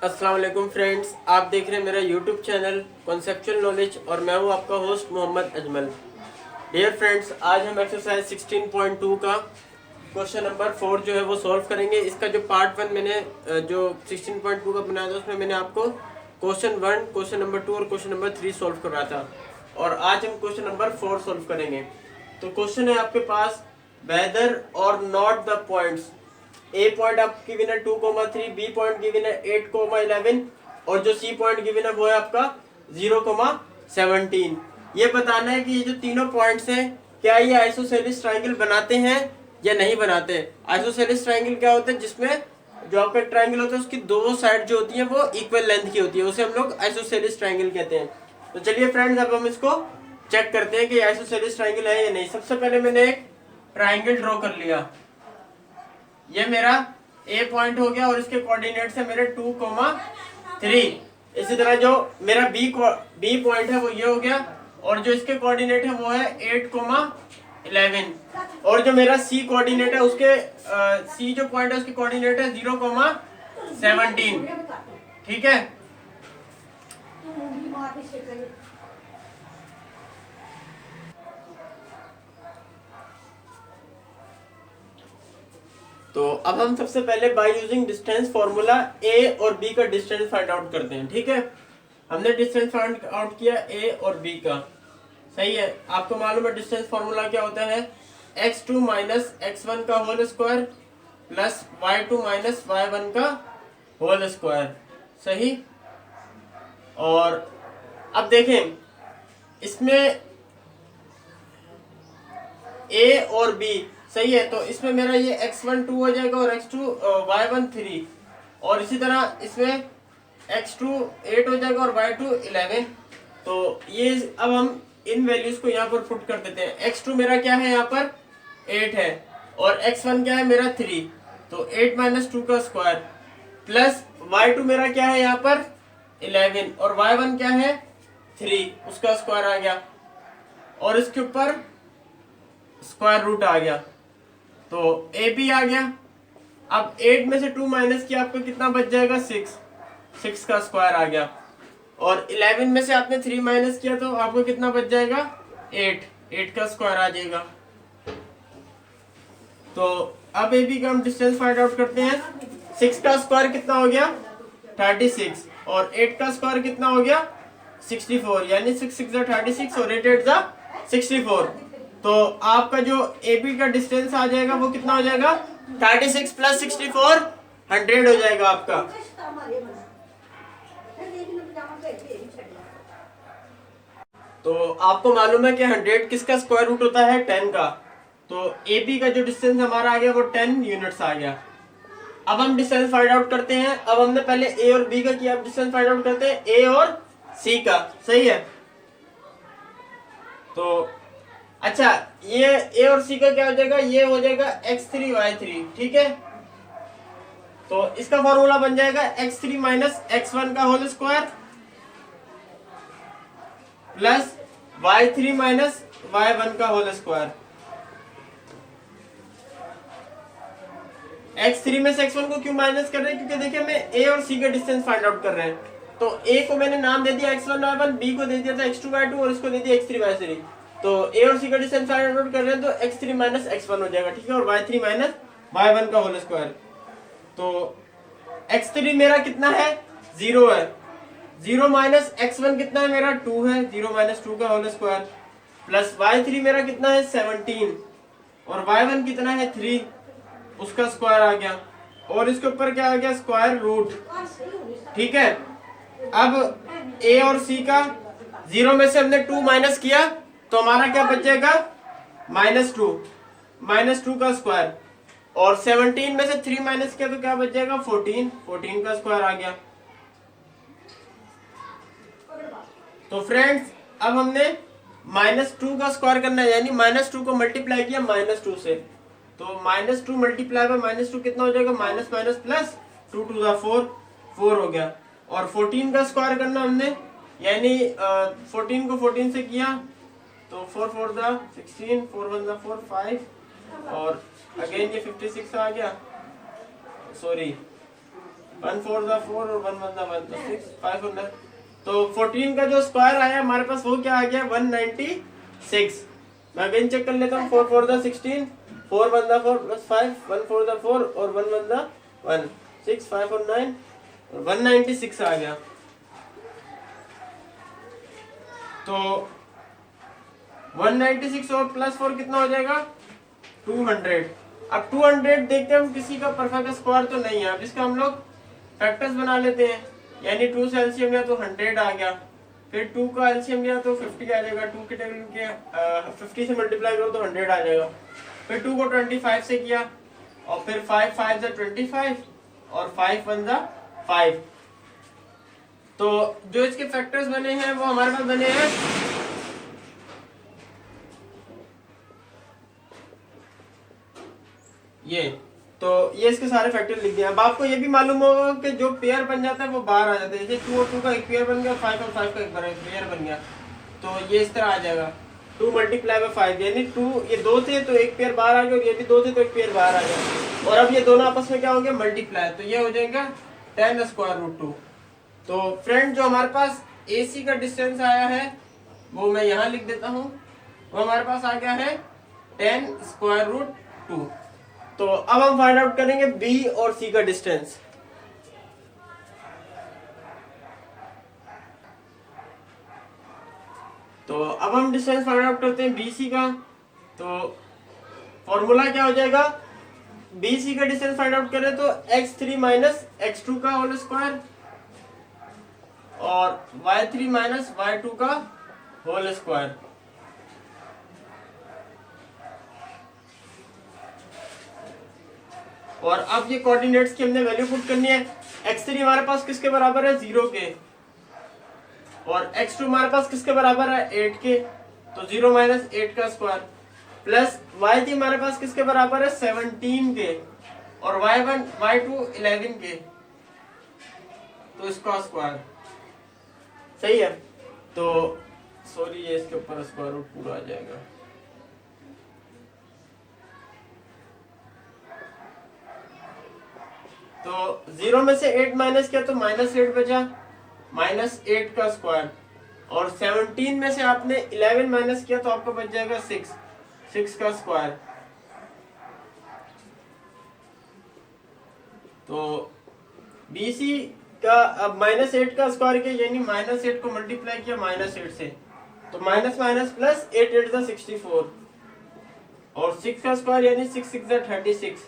अस्सलाम वालेकुम फ्रेंड्स, आप देख रहे हैं मेरा यूट्यूब चैनल कॉन्सेप्चुअल नॉलेज और मैं हूं आपका host Mohammad Ajmal. Dear friends, आज हम एक्सरसाइज 16.2 का क्वेश्चन नंबर 4 जो है वो सॉल्व करेंगे। इसका जो पार्ट 1 मैंने जो 16.2 का बनाया था उसमें मैंने आपको क्वेश्चन 1, क्वेश्चन नंबर 2 और क्वेश्चन नंबर 3 सॉल्व करवाया था और आज हम क्वेश्चन नंबर 4 सॉल्व करेंगे। तो क्वेश्चन है आपके पास, वेदर और not the points. A point आपकी गिवन है 2,3, बी पॉइंट गिवन है 8,11 और जो सी पॉइंट गिवन है वो है आपका 0,17। ये बताना है कि ये जो तीनों पॉइंट्स हैं क्या ये आइसोसेलेस ट्रायंगल बनाते हैं या नहीं बनाते। आइसोसेलेस ट्रायंगल क्या होता है, जिसमें जो आपका ट्रायंगल होता है उसकी दो साइड जो होती है वो इक्वल लेंथ की होती है, उसे हम लोग आइसोसेलेस ट्रायंगल कहते हैं। तो चलिए फ्रेंड्स, अब हम इसको चेक करते हैं कि आइसोसेलेस ट्रायंगल है या नहीं। सबसे पहले मैंने एक ट्रायंगल ड्रॉ कर लिया। ये मेरा ए पॉइंट हो गया और इसके कोऑर्डिनेट्स है मेरे 2,3। इसी तरह जो मेरा बी पॉइंट है वो ये हो गया और जो इसके कोऑर्डिनेट है वो है 8,11 और जो मेरा सी कोऑर्डिनेट है उसके सी जो पॉइंट है उसके कोऑर्डिनेट है 0,17। ठीक है। तो अब हम सबसे पहले बाय यूजिंग डिस्टेंस फॉर्मूला ए और बी का डिस्टेंस फाइंड आउट करते हैं। ठीक है, हमने डिस्टेंस फाइंड आउट किया ए और बी का। सही है, आपको मालूम है डिस्टेंस फॉर्मूला क्या होता है, x2 माइनस x1 का whole square plus y2 minus y1 का होल स्क्वायर। सही। और अब देखें इसमें ए और बी सही है, तो इसमें मेरा ये x1 2 हो जाएगा और x2 y1 3 और इसी तरह इसमें x2 8 हो जाएगा और y2 11। तो ये अब हम इन वैल्यूज को यहाँ पर पुट कर देते हैं। x2 मेरा क्या है, यहाँ पर 8 है और x1 क्या है मेरा 3, तो 8 माइनस 2 का स्क्वायर प्लस y2 मेरा क्या है यहाँ पर 11 और y1 क्या है 3, उसका स्क्वायर आ गया और इसके ऊपर स्क्वायर रूट आ गया, तो ए बी आ गया। अब 8 में से 2 माइनस किया आपको कितना बच जाएगा 6 का स्क्वायर आ गया और 11 में से आपने 3 माइनस किया तो आपको कितना बच जाएगा 8 का स्क्वायर आ जाएगा। तो अब ए बी का हम डिस्टेंस फाइंड आउट करते हैं। 6 का स्क्वायर कितना हो गया 36 और 8 का स्क्वायर कितना हो गया 64, यानी 6 6 36 और 8 8 64। तो आपका जो ए बी का डिस्टेंस आ जाएगा वो कितना हो जाएगा 36 प्लस 64 100 हो जाएगा आपका। तो आपको मालूम है कि 100 किसका स्क्वायर रूट होता है 10 का, तो ए बी का जो डिस्टेंस हमारा आ गया वो 10 यूनिट्स आ गया। अब हम डिस्टेंस फाइंड आउट करते हैं। अब हमने पहले ए और बी का किया, अब डिस्टेंस फाइंड आउट करते हैं ए और सी का। सही है, तो अच्छा ये ए और सी का क्या हो जाएगा, ये हो जाएगा x3 y3। ठीक है, तो इसका फॉर्मूला बन जाएगा x3 माइनस x1 का whole square plus y3 minus y1 का होल स्क्वायर। x3 में से x1 को क्यों माइनस कर रहे हैं, क्योंकि देखिए हमें ए और सी का डिस्टेंस फाइंड आउट कर रहे हैं। तो ए को मैंने नाम दे दिया x1 y1, बी को दे दिया था x2 y2 और इसको दे दिया x3 y3। तो ए और सी का डिस्टेंस फाइंड आउट कर रहे हैं तो x3 माइनस x1 हो जाएगा। ठीक है, और y3 माइनस y1 का होल स्क्वायर। तो x3 मेरा कितना है 0 है, 0 माइनस x1 कितना है मेरा 2 है, 0 माइनस 2 का होल स्क्वायर प्लस y3 मेरा कितना है 17 और y1 कितना है 3, उसका स्क्वायर आ गया और इसके ऊपर क्या आ गया स्क्वायर रूट। ठीक है, अब ए और सी का 0 में से हमने 2 माइनस किया तो हमारा क्या बच जाएगा -2 का स्क्वायर और 17 में से 3 माइनस किया तो क्या बच जाएगा 14 का स्क्वायर आ गया। तो फ्रेंड्स अब हमने -2 का स्क्वायर करना है, यानी -2 को मल्टीप्लाई किया -2 से, तो -2 मल्टीप्लाई बाय -2 कितना हो जाएगा माइनस माइनस प्लस 2 2 4 हो गया और 14 का स्क्वायर करना हमने, यानी 14 को 14 से किया तो 4 4 16, 4 1 4 5 और अगेन ये 56 आ गया, सॉरी 1 4 ज़ा 4 और 1 1 ज़ा 1, तो 6 5 और 9, तो 14 का जो स्क्वायर आया हमारे पास वो क्या आ गया 196। मैं अगेन चेक कर लेता हूँ। 4 4 ज़ा 16, 4 1 ज़ा 4 प्लस 5, 1 4 ज़ा 4 और 1 1 ज़ा 1, 6 5 और 9 और 196 आ गया। तो 196 और प्लस 4 कितना हो जाएगा 200। अब 200 देखते हैं हम किसी का परफेक्ट स्क्वायर तो नहीं है। अब इसका हम लोग फैक्टर्स बना लेते हैं, यानी 2 से एलसीएम लिया तो 100 आ गया, फिर 2 का एलसीएम लिया तो 50 आ जाएगा, 2 के टेबल के 50 से मल्टीप्लाई करो तो 100 आ जाएगा, फिर 2 को 25 से किया और फिर 5 5 ज़ा 25 और 5 1 ज़ा 5। तो जो इसके फैक्टर्स बने हैं वो हमारे पास बने हैं ये। तो ये इसके सारे फैक्टर लिख दिए। अब आपको ये भी मालूम होगा कि जो पेयर बन जाता है वो बाहर आ जाता है, जैसे 2 और 2 का एक पेयर बन गया, 5 और 5 का एक पेयर बन गया, तो ये इस तरह आ जाएगा 2 मल्टीप्लाई बाय 5, यानी 2 ये 2 थे तो एक पेयर बाहर आ गया और ये भी 2 थे तो एक पेयर बाहर आ गया, और अब ये दोनों आपस में क्या होंगे मल्टीप्लाई, तो ये हो जाएगा 10 स्क्वायर रूट 2। तो फ्रेंड जो हमारे पास AC का डिस्टेंस आया है वो मैं यहाँ लिख देता हूँ, वो हमारे पास आ गया है 10 स्क्वायर रूट 2। तो अब हम फाइंड आउट करेंगे B और C का डिस्टेंस। तो अब हम डिस्टेंस फाइंड आउट करते हैं BC का। तो फॉर्मूला क्या हो जाएगा, BC का डिस्टेंस फाइंड आउट करें तो x3 माइनस x2 का होल स्क्वायर और y3 माइनस y2 का होल स्क्वायर। और अब ये कोऑर्डिनेट्स की हमने वैल्यू पुट करनी है। x3 हमारे पास किसके बराबर है 0 के, और x2 हमारे पास किसके बराबर है 8 के, तो 0 माइनस 8 का स्क्वायर, प्लस y3 हमारे पास किसके बराबर है 17 के, और y1 y2 11 के, तो इसका स्क्वायर। सही है। तो सॉरी ये इसके ऊपर स्क्वायर रूट पूरा आ जाएगा। तो 0 में से 8 माइनस किया तो -8 बचा, -8 का स्क्वायर, और 17 में से आपने 11 माइनस किया तो आपको बच जाएगा 6 का स्क्वायर। तो BC का अब -8 का स्क्वायर किया, यानी -8 को मल्टीप्लाई किया -8 से, तो माइनस माइनस प्लस 8 8 ज़ा 64 और 6 का स्क्वायर यानी 6 6 ज़ा 36,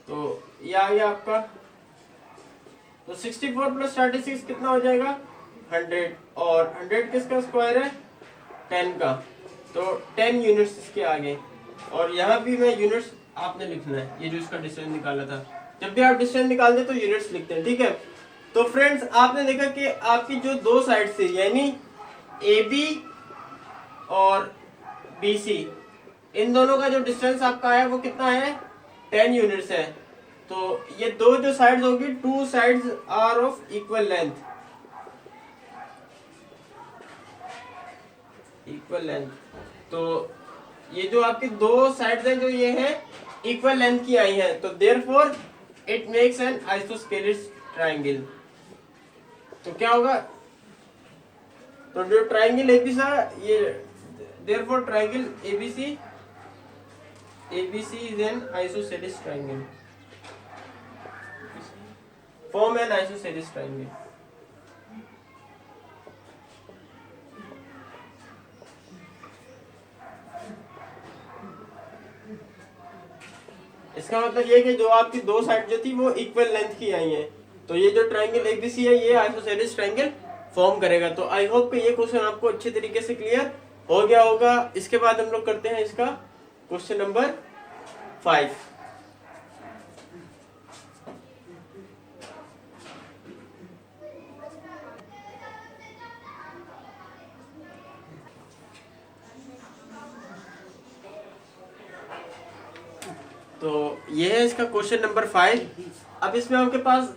तो ये आ गया आपका। तो 64 प्लस 36 कितना हो जाएगा 100, और 100 किसका स्क्वायर है 10 का, तो 10 यूनिट्स इसके आगे। और यहाँ भी मैं यूनिट्स आपने लिखना है, ये जो इसका डिस्टेंस निकाला था, जब भी आप डिस्टेंस निकालते तो यूनिट्स लिखते हैं, ठीक है। तो फ्रेंड्स आपने देखा कि आपकी जो दो साइड से यानी AB और BC, इन दोनों का जो डिस्टेंस आपका है वो कितना है 10 यूनिट्स है। तो ये दो जो साइड्स होगी, two sides are of equal length, तो ये जो आपकी दो साइड्स हैं जो ये हैं इक्वल लेंथ की आई हैं, तो therefore it makes an isosceles triangle. तो क्या होगा, तो जो ट्रायंगल ABC ये therefore triangle ABC is an isosceles triangle, form an isosceles triangle। इसका मतलब ये कि जो आपकी दो साइड जो थी वो इक्वल लेंथ की आई हैं, तो ये जो ट्रायंगल ABC है ये आइसोसेलिस ट्रायंगल फॉर्म करेगा। तो आई होप कि ये क्वेश्चन आपको अच्छे तरीके से क्लियर हो गया होगा। इसके बाद हम लोग करते हैं इसका क्वेश्चन नंबर 5। तो ये है इसका क्वेश्चन नंबर 5। अब इसमें आपके पास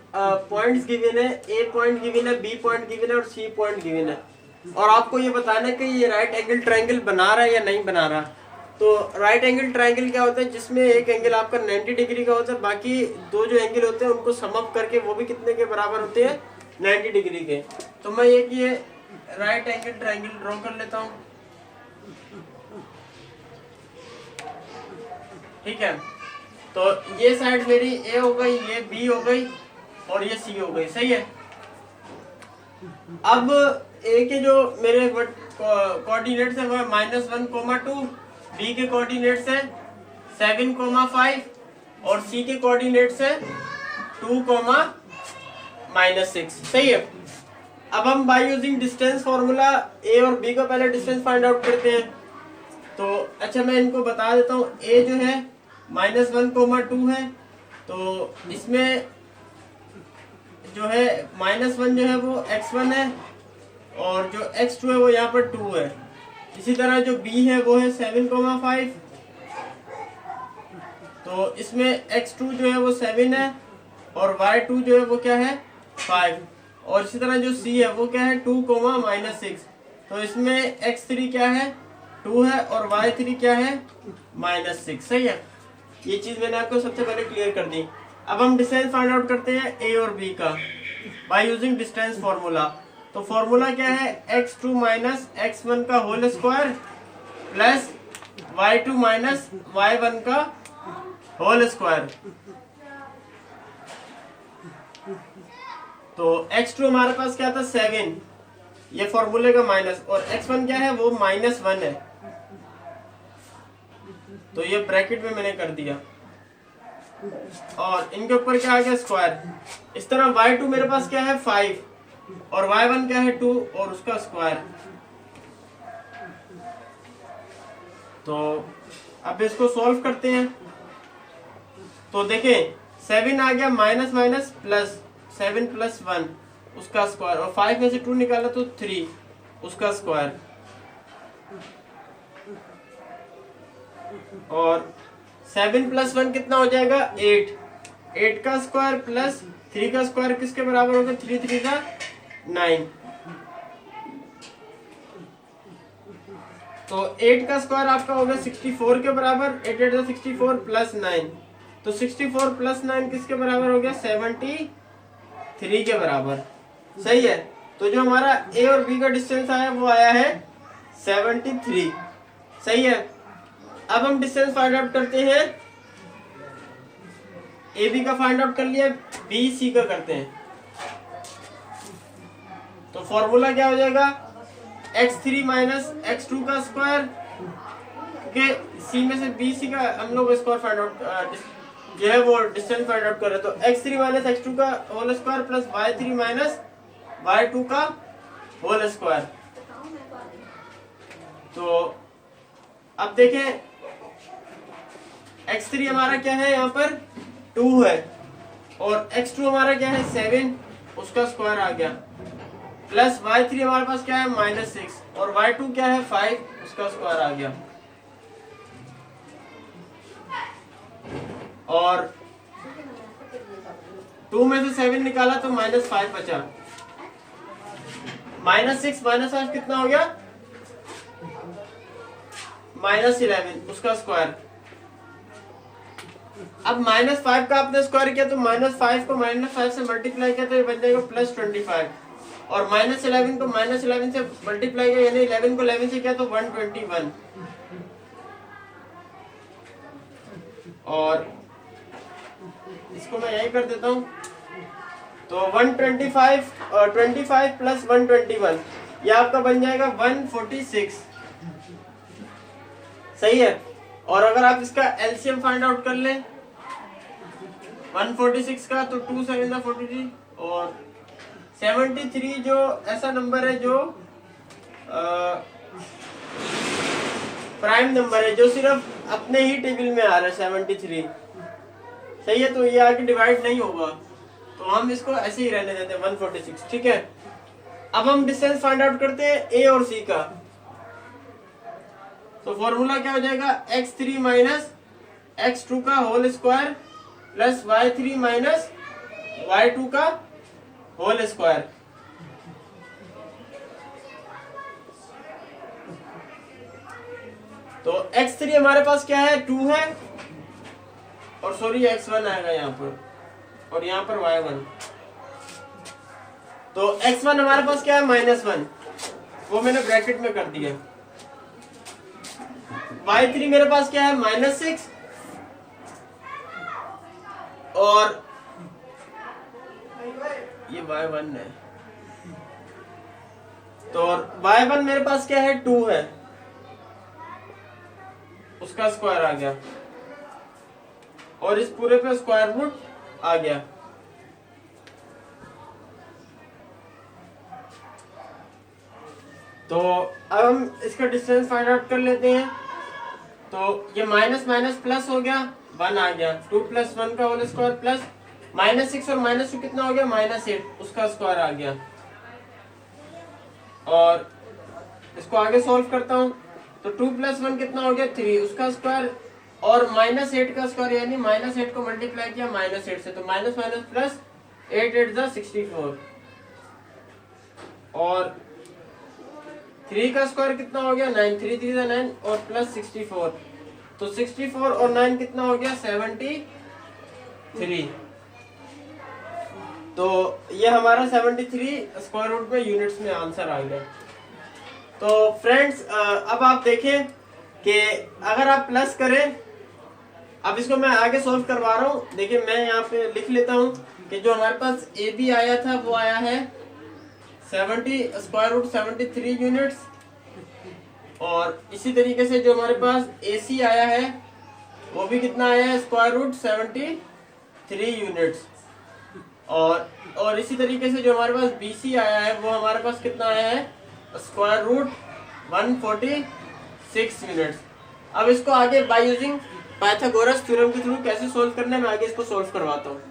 पॉइंट्स गिवन है, A पॉइंट गिवन है, B पॉइंट गिवन है और C पॉइंट गिवन है, और आपको ये बताना है कि ये राइट एंगल ट्रायंगल बना रहा है या नहीं बना रहा। तो राइट एंगल ट्राइंगल क्या होता है, जिसमें एक एंगल आपका 90 डिग्री का होता है, बाकी दो जो एंगल होते हैं उनको सम अप करके वो भी कितने के बराबर होते हैं, 90 डिग्री के। तो मैं ये राइट एंगल ट्राइंगल ड्रॉ कर लेता हूँ। ठीक है, तो ये साइड मेरी ए हो गई, ये बी हो गई और ये सी हो गई। सही है। अब ए के जो मेरे कोऑर्डिनेट्स है वो है -1,2, बी के कोऑर्डिनेट्स है 7,5 और सी के कोऑर्डिनेट्स है 2,-6। सही है। अब हम बाय यूजिंग डिस्टेंस फॉर्मूला ए और बी का पहले डिस्टेंस फाइंड आउट करते हैं। तो अच्छा मैं इनको बता देता हूँ। ए जो है -1,2 है, तो इसमें जो है -1 जो है वो x1 है और जो x2 है वो यहाँ पर 2 है। इसी तरह जो b है वो है 7,5, तो इसमें x2 जो है वो 7 है और y2 जो है वो क्या है 5, और इसी तरह जो c है वो क्या है 2,-6, तो इसमें x3 क्या है 2 है और y3 क्या है -6। सही है। ये चीज मैंने आपको सबसे पहले क्लियर कर दी। अब हम डिस्टेंस फाइंड आउट करते हैं ए और बी का बाय यूजिंग डिस्टेंस फॉर्मूला। तो फॉर्मूला क्या है, x2 - x1 का whole square plus y2 - y1 का होल स्क्वायर। तो x2 हमारे पास क्या था 7, ये फॉर्मूले का माइनस, और x1 क्या है वो -1 है, तो ये ब्रैकेट में मैंने कर दिया और इनके ऊपर क्या आ गया स्क्वायर। इस तरह y2 मेरे पास क्या है 5 और y1 क्या है 2 और उसका स्क्वायर। तो अब इसको सॉल्व करते हैं। तो देखें 7 आ गया माइनस माइनस प्लस, 7 + 1 उसका स्क्वायर, और 5 में से 2 निकाला तो 3 उसका स्क्वायर, और 7 + 1 कितना हो जाएगा 8, 8 का स्क्वायर प्लस 3 का स्क्वायर किसके बराबर होगा, 3 3 का 9। तो 8 का स्क्वायर आपका होगा 64 के बराबर, 8 8 64 प्लस 9, तो 64 + 9 किसके बराबर हो गया 73 के बराबर। सही है। तो जो हमारा ए और बी का डिस्टेंस आया वो आया है 73। सही है। अब हम डिस्टेंस फाइंड आउट करते हैं। ए बी का फाइंड आउट कर लिया, बी सी का करते हैं। तो फॉर्मूला क्या हो जाएगा, x3 - x2 का स्क्वायर, क्योंकि सी में से बी सी का हम लोग स्क्वायर फाइंड आउट जो है वो डिस्टेंस फाइंड आउट कर रहे हैं। तो x3 - x2 का whole square plus y3 - y2 का होल स्क्वायर। तो अब देखें x3 हमारा क्या है यहाँ पर 2 है और x2 हमारा क्या है 7, उसका स्क्वायर आ गया, प्लस y3 हमारे पास क्या है -6 और y2 क्या है 5, उसका स्क्वायर आ गया, और 2 में से 7 निकाला तो -5 बचा, -6 -5 कितना हो गया -11, उसका स्क्वायर। अब -5 का आपने स्क्वायर किया तो -5 को -5 से मल्टीप्लाई किया तो ये बन जाएगा +25, और -11 को -11 से मल्टीप्लाई किया यानी 11 को 11 से किया तो 121, और इसको मैं यही कर देता हूँ। तो 125 25 + 121 ये आपका बन जाएगा 146। सही है। और अगर आप इसका एलसीएम फाइंड आउट कर लें 146 का, तो 2 7 43, और 73 जो ऐसा नंबर है जो प्राइम नंबर है, जो सिर्फ अपने ही टेबल में आ रहा है 73। सही है। तो ये आगे डिवाइड नहीं होगा, तो हम इसको ऐसे ही रहने देते हैं 146। ठीक है। अब हम डिस्टेंस फाइंड आउट करते हैं ए और सी का। तो फॉर्मूला क्या हो जाएगा, x3 - x2 का whole square plus y3 - y2 का होल स्क्वायर। तो x3 हमारे पास क्या है, 2 है, और सॉरी x1 आएगा यहाँ पर, और यहाँ पर y1। तो x1 हमारे पास क्या है, -1, वो मैंने ब्रैकेट में कर दिया। y3 मेरे पास क्या है, -6, और ये y1 है। तो y1 मेरे पास क्या है, 2 है, उसका स्क्वायर आ गया, और इस पूरे पे स्क्वायर रूट आ गया। तो अब हम इसका डिस्टेंस फाइंड आउट कर लेते हैं। तो ये माइनस माइनस प्लस हो गया, 1 आ गया, 2 + 1 का होल स्क्वायर प्लस -6 और -2 कितना हो गया, -8, उसका स्क्वायर आ गया। और इसको आगे सॉल्व करता हूँ, तो 2 + 1 कितना हो गया, 3, उसका स्क्वायर, और -8 का स्क्वायर, यानी -8 को मल्टीप्लाई किया -8 से, तो माइनस माइनस प्लस 8 8 जा 64, और 3 का स्क्वायर कितना हो गया, 9, 3 3 जा 9, और प्लस 64, तो 64 और 9 कितना हो गया, 73। तो ये हमारा 73 स्क्वायर रूट में यूनिट्स में आंसर आ गया। तो फ्रेंड्स अब आप देखें कि अगर आप प्लस करें, अब इसको मैं आगे सॉल्व करवा रहा हूँ। देखिए मैं यहाँ पे लिख लेता हूँ कि जो हमारे पास ए बी आया था वो आया है 73 यूनिट्स, और इसी तरीके से जो हमारे पास ए सी आया है वो भी कितना आया है, √73 यूनिट्स, और इसी तरीके से जो हमारे पास बी सी आया है वो हमारे पास कितना आया है, √146 यूनिट्स। अब इसको आगे बाय यूजिंग पाइथागोरस थ्योरम के थ्रू कैसे सोल्व करना है, मैं आगे इसको सोल्व करवाता हूँ।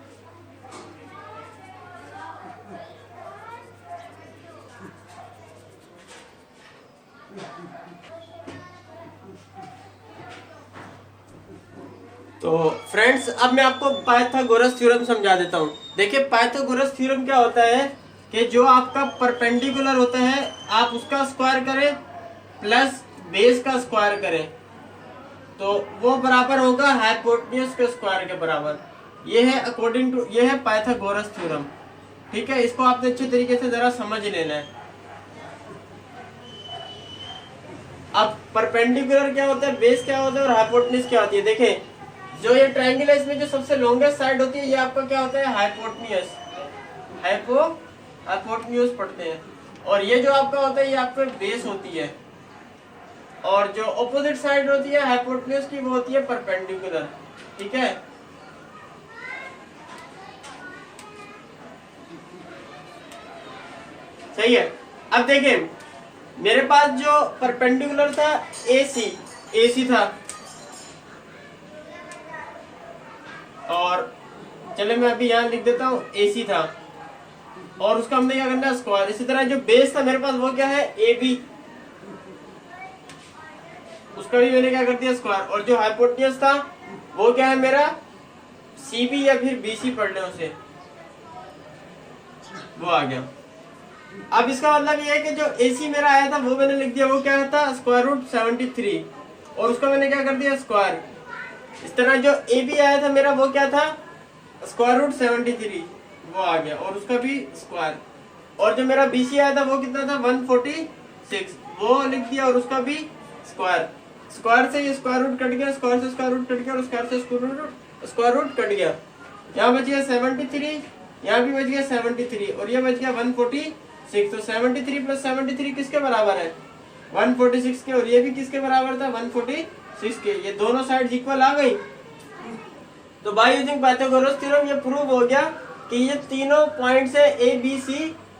तो फ्रेंड्स अब मैं आपको पाइथागोरस थ्योरम समझा देता हूँ। देखिए पाइथागोरस थ्योरम क्या होता है कि जो आपका परपेंडिकुलर होता है आप उसका स्क्वायर करें प्लस बेस का स्क्वायर करें, तो वो बराबर होगा हाइपोटेन्यूज के स्क्वायर के बराबर। ये है अकॉर्डिंग टू, ये है पाइथागोरस थ्योरम। ठीक है, इसको आपने अच्छे तरीके से जरा समझ लेना है। अब परपेंडिकुलर क्या होता है, बेस क्या होता है, और हाइपोटेन्यूज क्या होती है। देखें जो ये ट्रायंगल है इसमें जो सबसे लॉन्गेस्ट साइड होती है ये आपका क्या होता है, हाइपोटेन्यूज, हाइपोटेन्यूज पढ़ते हैं, और ये जो आपका होता है ये आपका बेस होती है, और जो ऑपोजिट साइड होती है हाइपोटेन्यूज की वो होती है परपेंडिकुलर। ठीक है, सही है। अब देखें मेरे पास जो परपेंडिकुलर था AC था, और चले मैं अभी यहाँ लिख देता हूँ AC था, और उसका हमने क्या करना है, स्क्वायर। इसी तरह जो बेस था मेरे पास वो क्या है, AB, उसका भी मैंने क्या कर दिया, स्क्वायर। और जो हाइपोटेन्यूज था वो क्या है मेरा, CB या फिर BC पढ़ लें उसे, वो आ गया। अब इसका मतलब ये है कि जो AC मेरा आया था वो मैंने लिख दिया, वो क्या था, √73, और उसका मैंने क्या कर दिया, स्क्वायर। इस तरह जो AB आया था मेरा वो क्या था, √73, वो आ गया, और उसका भी स्क्वायर। और जो मेरा BC आया था वो कितना था, 146, वो लिख दिया, और उसका भी स्क्वायर। स्क्वायर से ये स्क्वायर रूट कट गया, स्क्वायर से स्क्वायर रूट कट गया, और स्क्वायर से स्क्वायर रूट कट गया। यहाँ बच गया 73, यहाँ भी बच गया 73, और ये बच गया 146। तो 73 + 73 किसके बराबर है, 146 के, और ये भी किसके बराबर था, 146 के। ये दोनों साइड इक्वल आ गई। तो बाय यूजिंग पाइथागोरस थ्योरम ये प्रूव हो गया कि ये तीनों पॉइंट्स है ABC,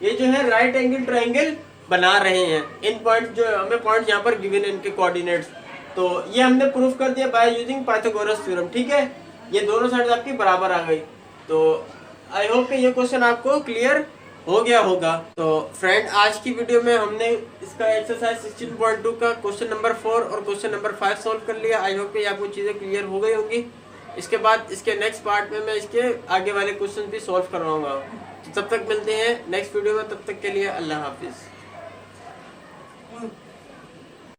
ये जो है राइट एंगल ट्रायंगल बना रहे हैं। इन पॉइंट जो हमें पॉइंट्स यहाँ पर गिवन है इनके कोऑर्डिनेट्स, तो ये हमने प्रूफ कर दिया बाय यूजिंग पाइथागोरस थ्योरम। ठीक है, ये दोनों साइड आपकी बराबर आ गई। तो आई होप कि ये क्वेश्चन आपको क्लियर हो गया होगा। तो फ्रेंड आज की वीडियो में हमने इसका एक्सरसाइज 16.2 का क्वेश्चन नंबर 4 और क्वेश्चन नंबर 5 सॉल्व कर लिया। आई होप कि आपको चीज़ें क्लियर हो गई होंगी। इसके बाद इसके नेक्स्ट पार्ट में मैं इसके आगे वाले क्वेश्चन भी सॉल्व करवाऊंगा। तो तब तक मिलते हैं नेक्स्ट वीडियो में, तब तक के लिए अल्लाह हाफिज़।